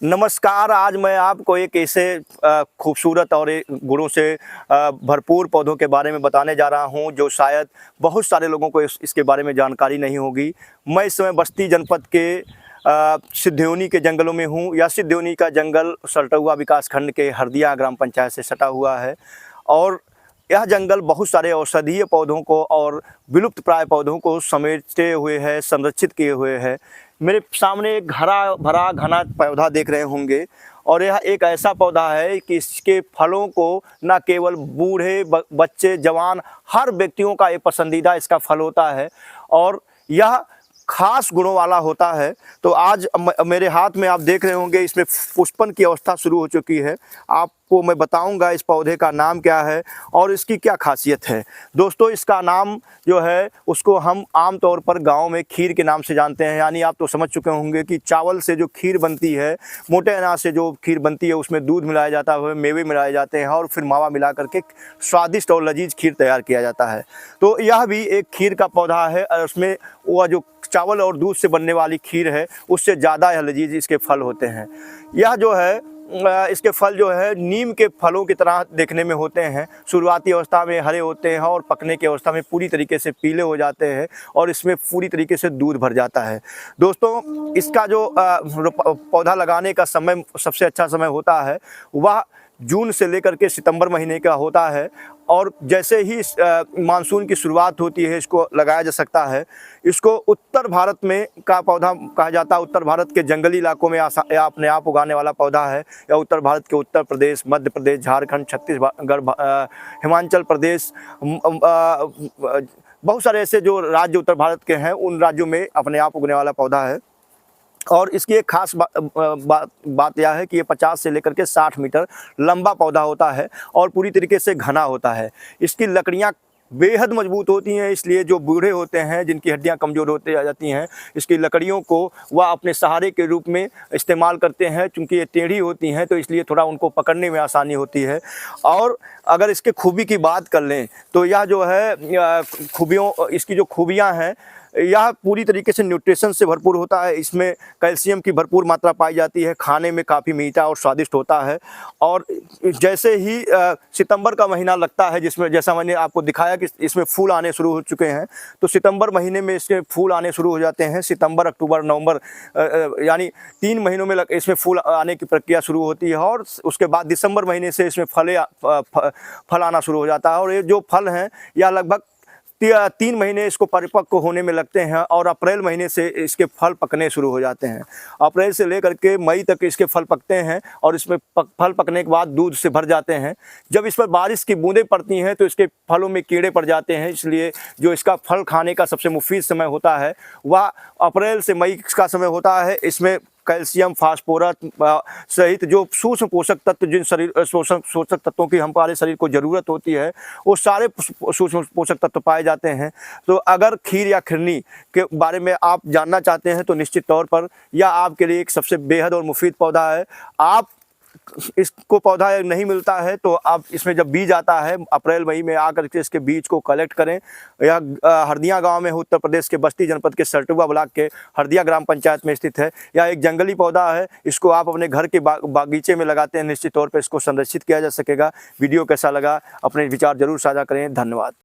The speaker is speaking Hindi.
नमस्कार। आज मैं आपको एक ऐसे खूबसूरत और गुणों से भरपूर पौधों के बारे में बताने जा रहा हूं जो शायद बहुत सारे लोगों को इसके बारे में जानकारी नहीं होगी। मैं इस समय बस्ती जनपद के सिद्धयोनी के जंगलों में हूं। यह सिद्धयोनी का जंगल सल्टुआ विकासखंड के हरदिया ग्राम पंचायत से सटा हुआ है और यह जंगल बहुत सारे औषधीय पौधों को और विलुप्त प्राय पौधों को समेटे हुए है, संरक्षित किए हुए है। मेरे सामने एक हरा भरा घना पौधा देख रहे होंगे और यह एक ऐसा पौधा है कि इसके फलों को न केवल बूढ़े बच्चे जवान हर व्यक्तियों का ये पसंदीदा इसका फल होता है और यह खास गुणों वाला होता है। तो आज मेरे हाथ में आप देख रहे होंगे इसमें पुष्पन की अवस्था शुरू हो चुकी है। आपको मैं बताऊंगा इस पौधे का नाम क्या है और इसकी क्या खासियत है। दोस्तों, इसका नाम जो है उसको हम आम तौर पर गांव में खीर के नाम से जानते हैं। यानी आप तो समझ चुके होंगे कि चावल से जो खीर बनती है, मोटे अनाज से जो खीर बनती है, उसमें दूध मिलाया जाता है, मेवे मिलाए जाते हैं और फिर मावा मिला करके स्वादिष्ट और लजीज खीर तैयार किया जाता है। तो यह भी एक खीर का पौधा है और उसमें वह जो चावल और दूध से बनने वाली खीर है उससे ज़्यादा यह लजीज इसके फल होते हैं। यह जो है इसके फल जो है नीम के फलों की तरह देखने में होते हैं। शुरुआती अवस्था में हरे होते हैं और पकने की अवस्था में पूरी तरीके से पीले हो जाते हैं और इसमें पूरी तरीके से दूध भर जाता है। दोस्तों, इसका जो पौधा लगाने का समय सबसे अच्छा समय होता है वह जून से लेकर के सितंबर महीने का होता है और जैसे ही मानसून की शुरुआत होती है इसको लगाया जा सकता है। इसको उत्तर भारत में का पौधा कहा जाता है। उत्तर भारत के जंगली इलाकों में अपने आप उगाने वाला पौधा है। या उत्तर भारत के उत्तर प्रदेश, मध्य प्रदेश, झारखंड, छत्तीसगढ़, हिमाचल प्रदेश, बहुत सारे ऐसे जो राज्य उत्तर भारत के हैं उन राज्यों में अपने आप उगने वाला पौधा है। और इसकी एक खास बात यह है कि ये 50 से लेकर के 60 मीटर लंबा पौधा होता है और पूरी तरीके से घना होता है। इसकी लकड़ियाँ बेहद मजबूत होती हैं, इसलिए जो बूढ़े होते हैं जिनकी हड्डियां कमज़ोर होते जाती हैं, इसकी लकड़ियों को वह अपने सहारे के रूप में इस्तेमाल करते हैं। चूँकि ये टेढ़ी होती हैं तो इसलिए थोड़ा उनको पकड़ने में आसानी होती है। और अगर इसके खूबी की बात कर लें तो यह जो है इसकी जो खूबियाँ हैं, यह पूरी तरीके से न्यूट्रिशन से भरपूर होता है। इसमें कैल्शियम की भरपूर मात्रा पाई जाती है। खाने में काफ़ी मीठा और स्वादिष्ट होता है। और जैसे ही सितंबर का महीना लगता है, जिसमें जैसा मैंने आपको दिखाया कि इसमें फूल आने शुरू हो चुके हैं, तो सितंबर महीने में इसके फूल आने शुरू हो जाते हैं। सितंबर, अक्टूबर, नवंबर यानी 3 महीनों में इसमें फूल आने की प्रक्रिया शुरू होती है और उसके बाद दिसंबर महीने से इसमें फल आना शुरू हो जाता है। और ये जो फल हैं यह लगभग 3 महीने इसको परिपक्व होने में लगते हैं और अप्रैल महीने से इसके फल पकने शुरू हो जाते हैं। अप्रैल से लेकर के मई तक इसके फल पकते हैं और इसमें फल पकने के बाद दूध से भर जाते हैं। जब इस पर बारिश की बूंदें पड़ती हैं तो इसके फलों में कीड़े पड़ जाते हैं, इसलिए जो इसका फल खाने का सबसे मुफीद समय होता है वह अप्रैल से मई का समय होता है। इसमें कैल्शियम, फास्फोरस सहित जो सूक्ष्म पोषक तत्व, जिन पोषक तत्वों की हमारे शरीर को ज़रूरत होती है, वो सारे सूक्ष्म पोषक तत्व पाए जाते हैं। तो अगर खीर या खिरनी के बारे में आप जानना चाहते हैं तो निश्चित तौर पर यह आपके लिए एक सबसे बेहद और मुफीद पौधा है। आप इसको पौधा नहीं मिलता है तो आप इसमें जब बीज आता है अप्रैल मई में आकर के इसके बीज को कलेक्ट करें। यह हरदिया गांव में उत्तर प्रदेश के बस्ती जनपद के सल्टुआ ब्लॉक के हरदिया ग्राम पंचायत में स्थित है। यह एक जंगली पौधा है। इसको आप अपने घर के बागीचे में लगाते हैं, निश्चित तौर पर इसको संरक्षित किया जा सकेगा। वीडियो कैसा लगा अपने विचार जरूर साझा करें। धन्यवाद।